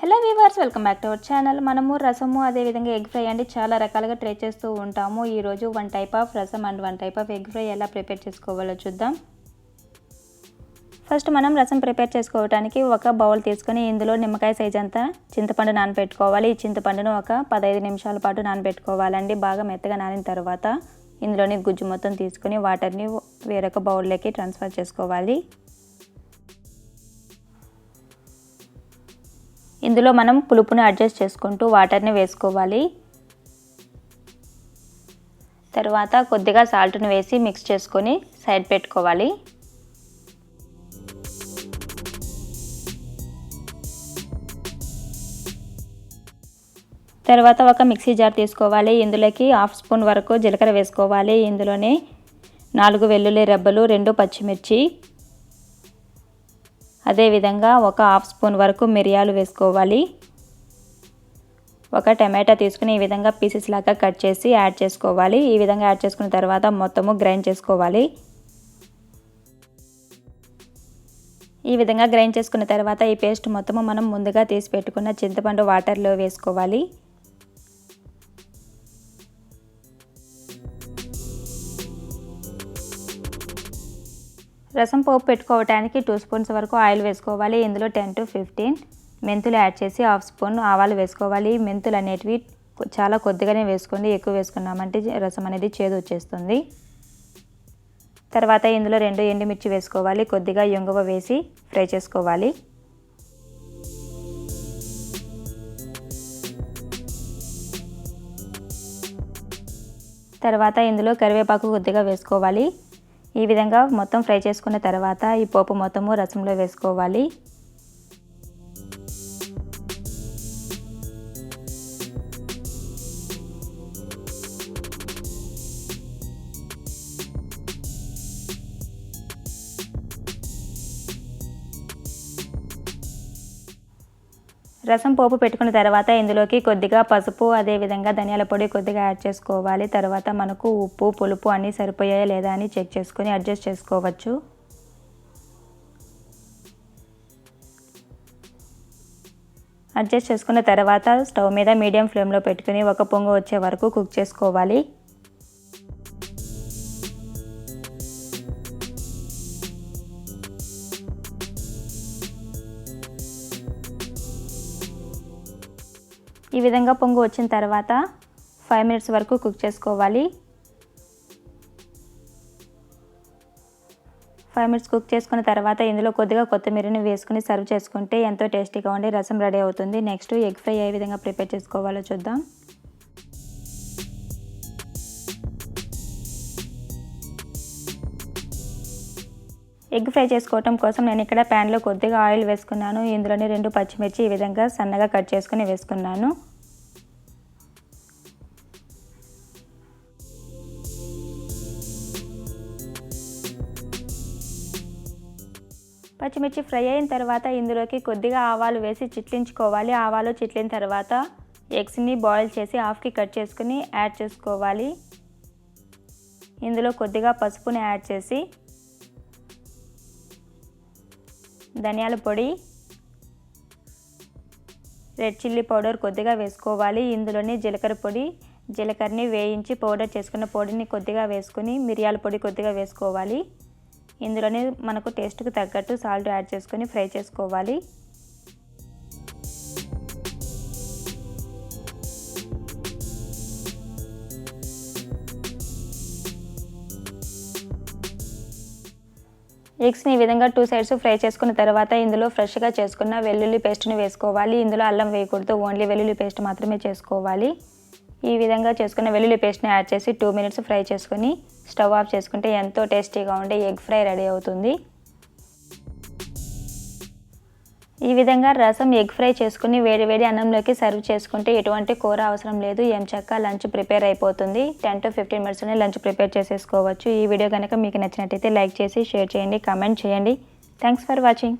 Hello viewers, welcome back to our channel. మనము రసము అదేవిధంగా ఎగ్ ఫ్రై అండి చాలా రకాలుగా ట్రై చేస్తూ ఉంటాము. ఈరోజు వన్ టైప్ ఆఫ్ రసం and one type of egg fry ఎలా ప్రిపేర్ చేసుకోవాలో చూద్దాం. ఫస్ట్ మనం రసం ప్రిపేర్ చేసుకోవడానికి ఒక బౌల్ తీసుకొని ఇందులో నిమ్మకాయ సైజ్ అంతా చింతపండు నానబెట్టుకోవాలి. ఈ చింతపండును ఒక 15 నిమిషాల పాటు నానబెట్టుకోవాలండి. బాగా మెత్తగా నానిన తర్వాత ఇందులోని గుజ్జు మొత్తం తీసుకొని వాటర్ని వేరొక బౌల్లోకి ట్రాన్స్ఫర్ చేసుకోవాలి. ఇందులో మనం పులుపుని అడ్జస్ట్ చేసుకుంటూ వాటర్ని వేసుకోవాలి. తర్వాత కొద్దిగా సాల్ట్ని వేసి మిక్స్ చేసుకొని సైడ్ పెట్టుకోవాలి. తర్వాత ఒక మిక్సీ జార్ తీసుకోవాలి. ఇందులోకి 1/2 స్పూన్ వరకు జీలకర్ర వేసుకోవాలి. ఇందులోనే 4 వెల్లుల్లి రెబ్బలు, 2 పచ్చిమిర్చి, అదేవిధంగా ఒక 1/2 స్పూన్ వరకు మిరియాలు వేసుకోవాలి. ఒక టమాటా తీసుకుని ఈ విధంగా పీసెస్ లాగా కట్ చేసి యాడ్ చేసుకోవాలి. ఈ విధంగా యాడ్ చేసుకున్న తర్వాత మొత్తము గ్రైండ్ చేసుకోవాలి. ఈ విధంగా గ్రైండ్ చేసుకున్న తర్వాత ఈ పేస్ట్ మొత్తము మనం ముందుగా తీసి పెట్టుకున్న చింతపండు వాటర్లో వేసుకోవాలి. రసం పోపు పెట్టుకోవడానికి 2 స్పూన్స్ వరకు ఆయిల్ వేసుకోవాలి. ఇందులో 10 to 15 మెంతులు యాడ్ చేసి 1/2 స్పూన్ ఆవాలు వేసుకోవాలి. మెంతులు అనేటివి చాలా కొద్దిగానే వేసుకోండి, ఎక్కువ వేసుకున్నామంటే రసం అనేది చేదు వచ్చేస్తుంది. తర్వాత ఇందులో 2 ఎండుమిర్చి వేసుకోవాలి. కొద్దిగా ఇంగువ వేసి ఫ్రై చేసుకోవాలి. తర్వాత ఇందులో కరివేపాకు కొద్దిగా వేసుకోవాలి. ఈ విధంగా మొత్తం ఫ్రై చేసుకున్న తర్వాత ఈ పోపు మొత్తము రసంలో వేసుకోవాలి. రసం పోపు పెట్టుకున్న తర్వాత ఇందులోకి కొద్దిగా పసుపు, అదేవిధంగా ధనియాల పొడి కొద్దిగా యాడ్ చేసుకోవాలి. తర్వాత మనకు ఉప్పు, పులుపు అన్నీ సరిపోయాయా లేదా అని చెక్ చేసుకొని అడ్జస్ట్ చేసుకోవచ్చు. అడ్జస్ట్ చేసుకున్న తర్వాత స్టవ్ మీద మీడియం ఫ్లేమ్లో పెట్టుకుని ఒక పొంగు వచ్చే వరకు కుక్ చేసుకోవాలి. ఈ విధంగా పొంగు వచ్చిన తర్వాత 5 మినిట్స్ వరకు కుక్ చేసుకోవాలి. 5 మినిట్స్ కుక్ చేసుకున్న తర్వాత ఇందులో కొద్దిగా కొత్తిమీరని వేసుకుని సర్వ్ చేసుకుంటే ఎంతో టేస్టీగా ఉండి రసం రెడీ అవుతుంది. నెక్స్ట్ ఎగ్ ఫ్రై ఏ విధంగా ప్రిపేర్ చేసుకోవాలో చూద్దాం. ఎగ్ ఫ్రై చేసుకోవటం కోసం నేను ఇక్కడ ప్యాన్లో కొద్దిగా ఆయిల్ వేసుకున్నాను. ఇందులోని 2 పచ్చిమిర్చి ఈ విధంగా సన్నగా కట్ చేసుకుని వేసుకున్నాను. పచ్చిమిర్చి ఫ్రై అయిన తర్వాత ఇందులోకి కొద్దిగా ఆవాలు వేసి చిట్లించుకోవాలి. ఆవాలు చిట్లిన తర్వాత ఎగ్స్ని బాయిల్ చేసి హాఫ్కి కట్ చేసుకుని యాడ్ చేసుకోవాలి. ఇందులో కొద్దిగా పసుపుని యాడ్ చేసి ధనియాల పొడి, రెడ్ చిల్లీ పౌడర్ కొద్దిగా వేసుకోవాలి. ఇందులోని జీలకర్ర పొడి, జీలకర్రని వేయించి పౌడర్ చేసుకున్న పొడిని కొద్దిగా వేసుకుని మిరియాల పొడి కొద్దిగా వేసుకోవాలి. ఇందులోనే మనకు టేస్ట్కి తగ్గట్టు సాల్ట్ యాడ్ చేసుకొని ఫ్రై చేసుకోవాలి. ఎగ్స్ని ఈ విధంగా 2 సైడ్స్ ఫ్రై చేసుకున్న తర్వాత ఇందులో ఫ్రెష్గా చేసుకున్న వెల్లుల్లి పేస్ట్ని వేసుకోవాలి. ఇందులో అల్లం వేయకూడదు, ఓన్లీ వెల్లుల్లి పేస్ట్ మాత్రమే చేసుకోవాలి. ఈ విధంగా చేసుకున్న వెల్లుల్లి పేస్ట్ని యాడ్ చేసి 2 మినిట్స్ ఫ్రై చేసుకొని స్టవ్ ఆఫ్ చేసుకుంటే ఎంతో టేస్టీగా ఉండే ఎగ్ ఫ్రై రెడీ అవుతుంది. ఈ విధంగా రసం ఎగ్ ఫ్రై చేసుకుని వేడి వేడి అన్నంలోకి సర్వ్ చేసుకుంటే ఎటువంటి కూర అవసరం లేదు. ఎంచక్కా లంచ్ ప్రిపేర్ అయిపోతుంది. 10 to 15 మినిట్స్లోనే లంచ్ ప్రిపేర్ చేసేసుకోవచ్చు. ఈ వీడియో కనుక మీకు నచ్చినట్టయితే లైక్ చేసి షేర్ చేయండి, కామెంట్ చేయండి. Thanks for watching.